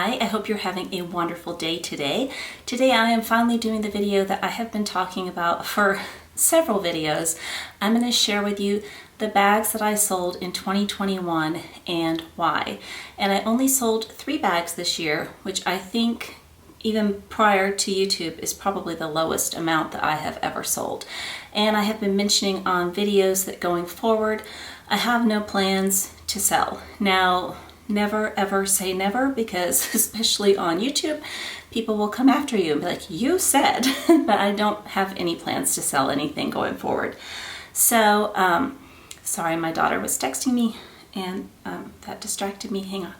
Hi, I hope you're having a wonderful day today. Today I am finally doing the video that I have been talking about for several videos. I'm going to share with you the bags that I sold in 2021 and why. And I only sold 3 bags this year, which I think even prior to YouTube is probably the lowest amount that I have ever sold. And I have been mentioning on videos that going forward, I have no plans to sell. Now, never ever say never, because especially on YouTube, people will come after you and be like, you said, but I don't have any plans to sell anything going forward. So, sorry, my daughter was texting me and that distracted me. Hang on.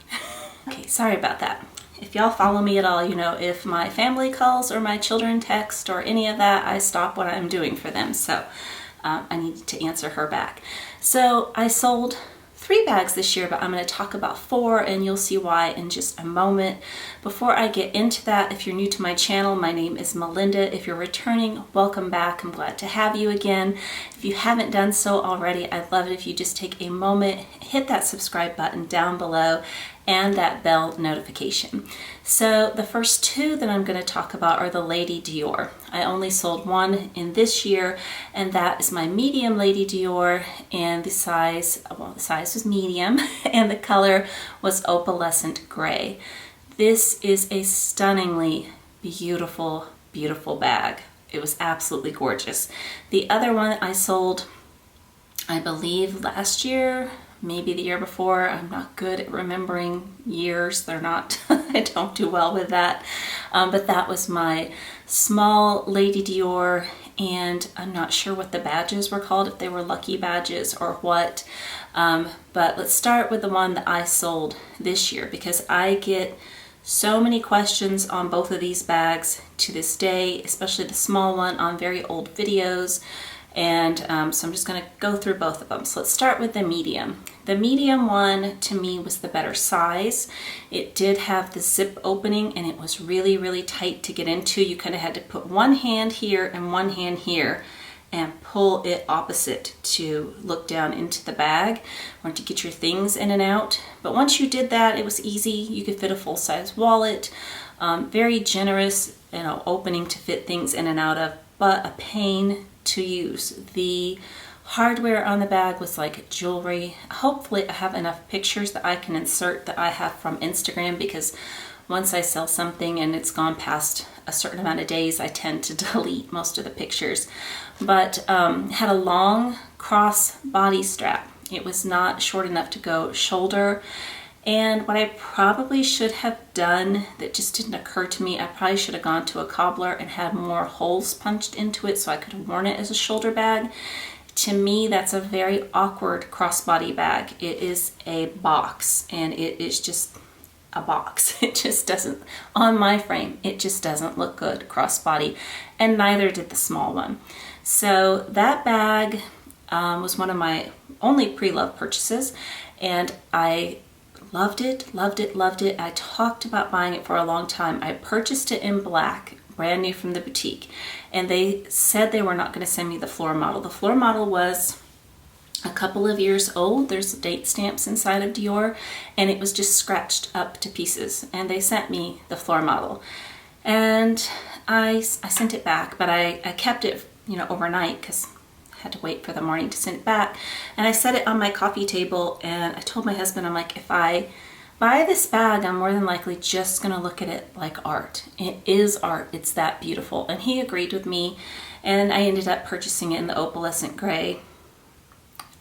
Okay, sorry about that. If y'all follow me at all, you know, if my family calls or my children text or any of that, I stop what I'm doing for them. So I need to answer her back. So I sold 3 bags this year, but I'm going to talk about 4 and you'll see why in just a moment. Before I get into that, if you're new to my channel, my name is Melinda. If you're returning, welcome back. I'm glad to have you again. If you haven't done so already, I'd love it if you just take a moment, hit that subscribe button down below and that bell notification. So the first 2 that I'm going to talk about are the Lady Dior. I only sold 1 in this year, and that is my medium Lady Dior, and the size was medium, and the color was opalescent gray. This is a stunningly beautiful, beautiful bag. It was absolutely gorgeous. The other one I sold, I believe last year, maybe the year before. I'm not good at remembering years. They're not, I don't do well with that. But that was my small Lady Dior, and I'm not sure what the badges were called, if they were lucky badges or what. But let's start with the one that I sold this year, because I get so many questions on both of these bags to this day, especially the small one on very old videos. And so I'm just going to go through both of them. So let's start with the medium. The medium one to me was the better size. It did have the zip opening and it was really, really tight to get into. You kind of had to put one hand here and one hand here and pull it opposite to look down into the bag or to get your things in and out. But once you did that, it was easy. You could fit a full-size wallet. Very generous, you know, opening to fit things in and out of, but a pain to use. The hardware on the bag was like jewelry. Hopefully I have enough pictures that I can insert that I have from Instagram, because once I sell something and it's gone past a certain amount of days, I tend to delete most of the pictures. But had a long cross body strap. It was not short enough to go shoulder. And what I probably should have done that just didn't occur to me, I probably should have gone to a cobbler and had more holes punched into it so I could have worn it as a shoulder bag. To me, that's a very awkward crossbody bag. It is a box, and it is just a box. It just doesn't, on my frame, it just doesn't look good crossbody, and neither did the small one. So that bag was one of my only pre-loved purchases, and I loved it, loved it, loved it. I talked about buying it for a long time. I purchased it in black, brand new from the boutique, and they said they were not going to send me the floor model. The floor model was a couple of years old. There's date stamps inside of Dior, and it was just scratched up to pieces, and they sent me the floor model. And I sent it back, but I kept it, you know, overnight, because had to wait for the morning to send it back. And I set it on my coffee table, and I told my husband, I'm like, if I buy this bag, I'm more than likely just gonna look at it like art. It is art, it's that beautiful. And he agreed with me, and I ended up purchasing it in the opalescent gray.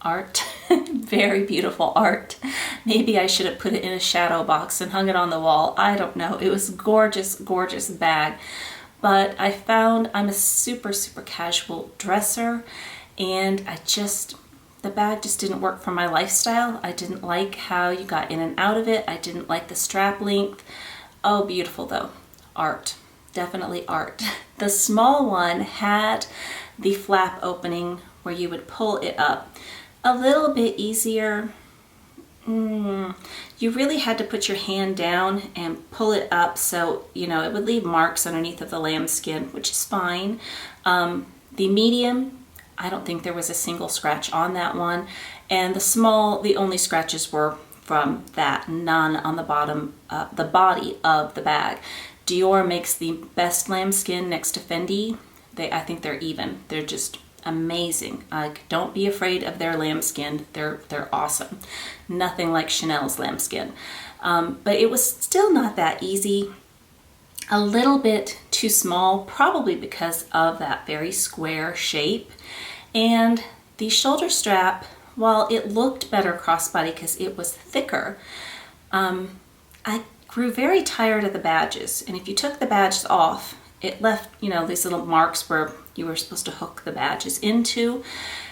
Art, very beautiful art. Maybe I should have put it in a shadow box and hung it on the wall. I don't know. It was gorgeous, gorgeous bag. But I found I'm a super, super casual dresser, and the bag just didn't work for my lifestyle. I didn't like how you got in and out of it. I didn't like the strap length. Oh, beautiful though. Art. Definitely art. The small one had the flap opening where you would pull it up. A little bit easier. You really had to put your hand down and pull it up, so, you know, it would leave marks underneath of the lambskin, which is fine. The medium, I don't think there was a single scratch on that one. And the small, the only scratches were from that, none on the bottom, the body of the bag. Dior makes the best lambskin next to Fendi. I think they're even. They're just amazing. Don't be afraid of their lambskin. They're awesome. Nothing like Chanel's lambskin. But it was still not that easy. A little bit too small, probably because of that very square shape. And the shoulder strap, while it looked better crossbody because it was thicker, I grew very tired of the badges. And if you took the badges off, it left, you know, these little marks where you were supposed to hook the badges into.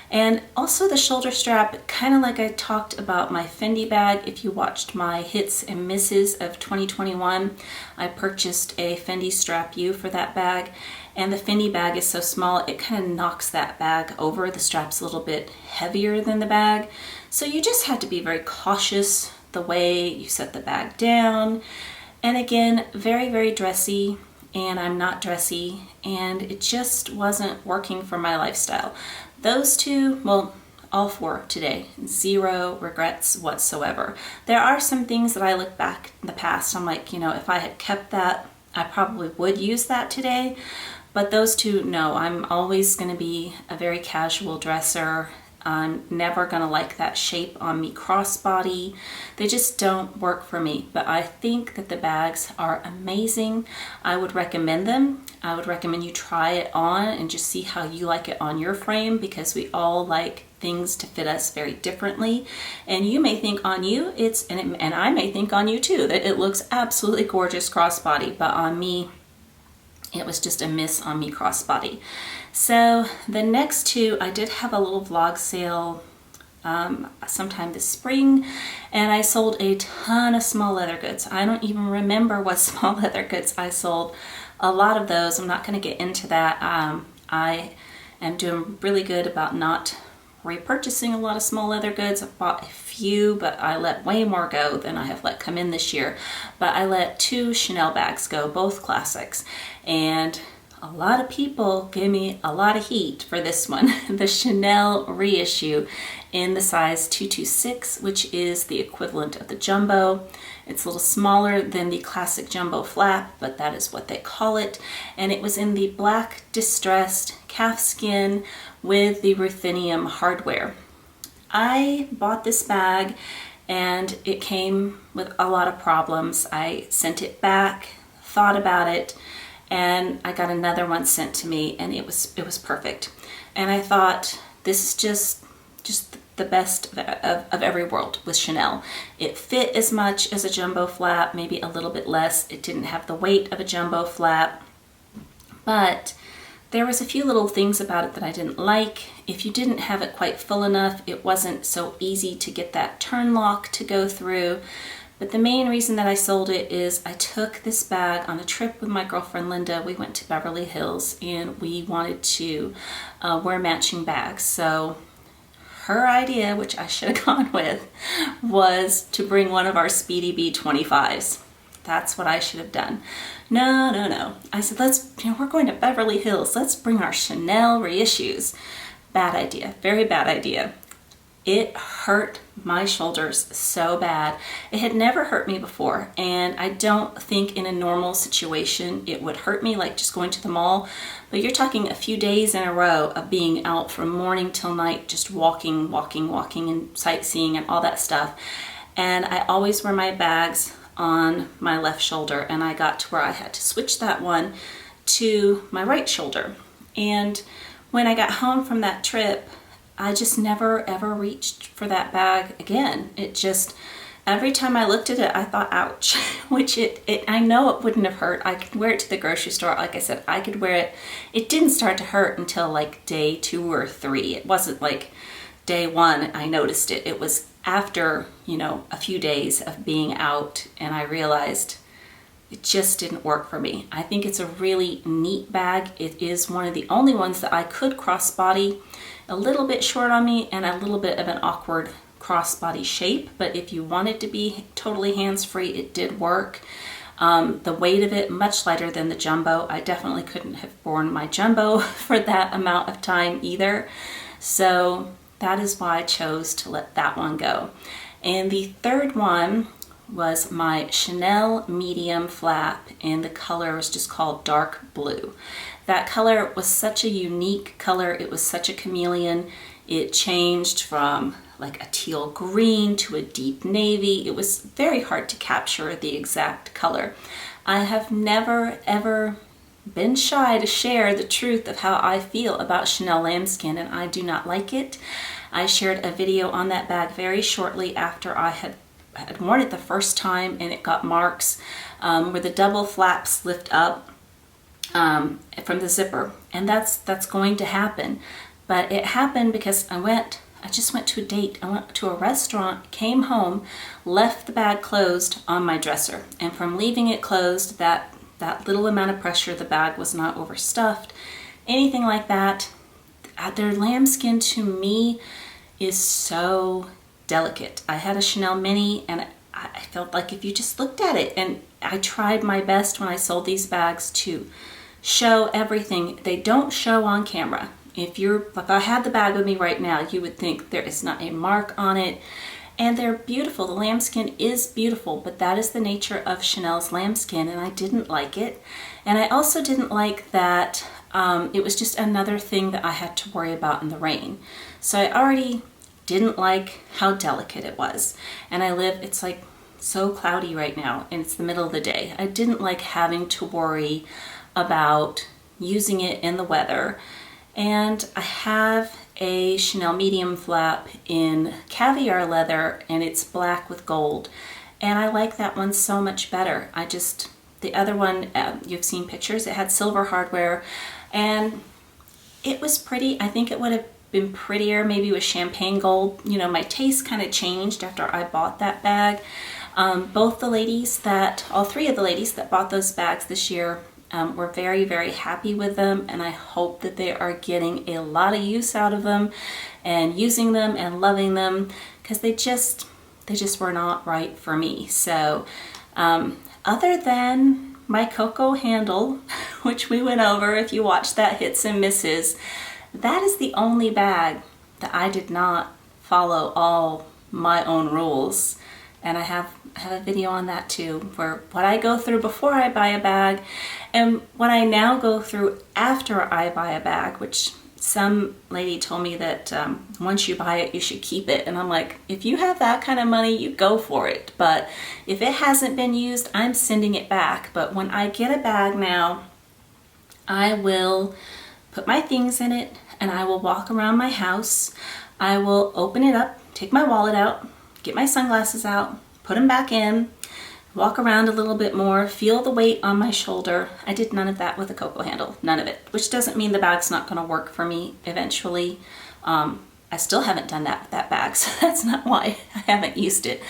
And also the shoulder strap, kind of like I talked about my Fendi bag. If you watched my hits and misses of 2021, I purchased a Fendi Strap U for that bag. And the Fendi bag is so small, it kind of knocks that bag over. The strap's a little bit heavier than the bag. So you just had to be very cautious the way you set the bag down. And again, very, very dressy. And I'm not dressy, and it just wasn't working for my lifestyle. Those two, well, all four today, zero regrets whatsoever. There are some things that I look back in the past, I'm like, you know, if I had kept that, I probably would use that today. But those two, no, I'm always going to be a very casual dresser. I'm never going to like that shape on me crossbody. They just don't work for me. But I think that the bags are amazing. I would recommend them. I would recommend you try it on and just see how you like it on your frame, because we all like things to fit us very differently. And you may think on you, and I may think on you too, that it looks absolutely gorgeous crossbody, but on me, it was just a miss on me crossbody. So the next two, I did have a little vlog sale sometime this spring, and I sold a ton of small leather goods. I don't even remember what small leather goods I sold. A lot of those, I'm not going to get into that. I am doing really good about not repurchasing a lot of small leather goods. I've bought a few, but I let way more go than I have let come in this year. But I let 2 Chanel bags go, both classics. And a lot of people gave me a lot of heat for this one. The Chanel reissue in the size 226, which is the equivalent of the jumbo. It's a little smaller than the classic jumbo flap, but that is what they call it. And it was in the black distressed calfskin with the ruthenium hardware. I bought this bag and it came with a lot of problems. I sent it back, thought about it, and I got another one sent to me, and it was perfect. And I thought, this is just the best of every world with Chanel. It fit as much as a jumbo flap, maybe a little bit less. It didn't have the weight of a jumbo flap, but there was a few little things about it that I didn't like. If you didn't have it quite full enough, it wasn't so easy to get that turn lock to go through. But the main reason that I sold it is I took this bag on a trip with my girlfriend Linda. We went to Beverly Hills and we wanted to wear matching bags. So her idea, which I should have gone with, was to bring one of our Speedy B 25s. That's what I should have done. No. I said, we're going to Beverly Hills. Let's bring our Chanel reissues. Bad idea, very bad idea. It hurt my shoulders so bad. It had never hurt me before, and I don't think in a normal situation it would hurt me, like just going to the mall. But you're talking a few days in a row of being out from morning till night, just walking and sightseeing and all that stuff. And I always wear my bags on my left shoulder, and I got to where I had to switch that one to my right shoulder. And when I got home from that trip, I just never ever reached for that bag again. It just, every time I looked at it, I thought, ouch, which I know it wouldn't have hurt. I could wear it to the grocery store. Like I said, I could wear it. It didn't start to hurt until like day 2 or 3. It wasn't like day 1 I noticed it. It was after, a few days of being out, and I realized it just didn't work for me. I think it's a really neat bag. It is one of the only ones that I could crossbody. A little bit short on me and a little bit of an awkward crossbody shape, but if you wanted to be totally hands-free, it did work. The weight of it, much lighter than the jumbo. I definitely couldn't have worn my jumbo for that amount of time either. So that is why I chose to let that one go. And the third one was my Chanel medium flap, and the color was just called dark blue. That color was such a unique color. It was such a chameleon. It changed from like a teal green to a deep navy. It was very hard to capture the exact color. I have never ever been shy to share the truth of how I feel about Chanel lambskin, and I do not like it. I shared a video on that bag very shortly after I had worn it the first time, and it got marks where the double flaps lift up from the zipper, and that's going to happen. But it happened because I just went to a date. I went to a restaurant, came home, left the bag closed on my dresser, and from leaving it closed, that little amount of pressure, the bag was not overstuffed, anything like that. Their lambskin to me is so delicate. I had a Chanel mini, and I felt like if you just looked at it, and I tried my best when I sold these bags to show everything. They don't show on camera. If I had the bag with me right now, you would think there is not a mark on it. And they're beautiful. The lambskin is beautiful, but that is the nature of Chanel's lambskin, and I didn't like it. And I also didn't like that it was just another thing that I had to worry about in the rain. So I already didn't like how delicate it was. And it's like so cloudy right now, and it's the middle of the day. I didn't like having to worry about using it in the weather. And I have a Chanel medium flap in caviar leather, and it's black with gold. And I like that one so much better. The other one, you've seen pictures, it had silver hardware, and it was pretty. I think it would have been prettier maybe with champagne gold. You know, my taste kind of changed after I bought that bag. All three of the ladies that bought those bags this year we're very, very happy with them, and I hope that they are getting a lot of use out of them and using them and loving them, because they just were not right for me. So other than my cocoa handle, which we went over if you watched that hits and misses, that is the only bag that I did not follow all my own rules. And I have a video on that too, where what I go through before I buy a bag and what I now go through after I buy a bag, which some lady told me that once you buy it, you should keep it. And I'm like, if you have that kind of money, you go for it. But if it hasn't been used, I'm sending it back. But when I get a bag now, I will put my things in it, and I will walk around my house. I will open it up, take my wallet out, get my sunglasses out, put them back in, walk around a little bit more, feel the weight on my shoulder. I did none of that with a cocoa handle, none of it, which doesn't mean the bag's not going to work for me eventually. I still haven't done that with that bag, so that's not why I haven't used it.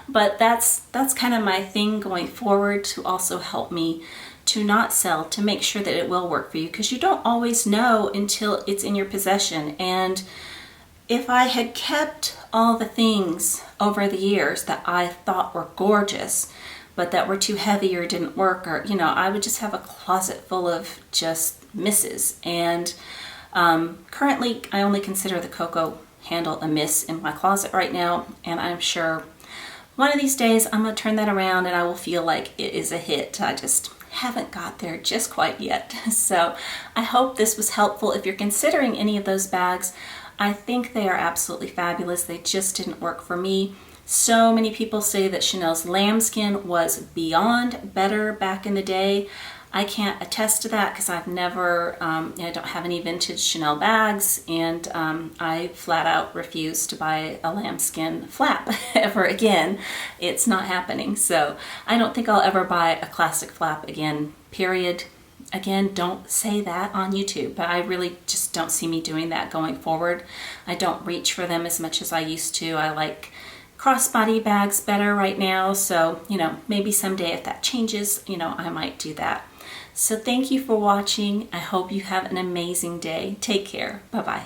But that's kind of my thing going forward, to also help me to not sell, to make sure that it will work for you, because you don't always know until it's in your possession. And if I had kept all the things over the years that I thought were gorgeous, but that were too heavy or didn't work, or, you know, I would just have a closet full of just misses. And currently, I only consider the cocoa handle a miss in my closet right now, and I'm sure one of these days I'm going to turn that around and I will feel like it is a hit. I just haven't got there just quite yet. So I hope this was helpful. If you're considering any of those bags, I think they are absolutely fabulous. They just didn't work for me. So many people say that Chanel's lambskin was beyond better back in the day. I can't attest to that because I've never, I don't have any vintage Chanel bags, and I flat out refuse to buy a lambskin flap ever again. It's not happening. So I don't think I'll ever buy a classic flap again, period. Again, don't say that on YouTube, but I really just don't see me doing that going forward. I don't reach for them as much as I used to. I like crossbody bags better right now. So, you know, maybe someday if that changes, you know, I might do that. So thank you for watching. I hope you have an amazing day. Take care. Bye-bye.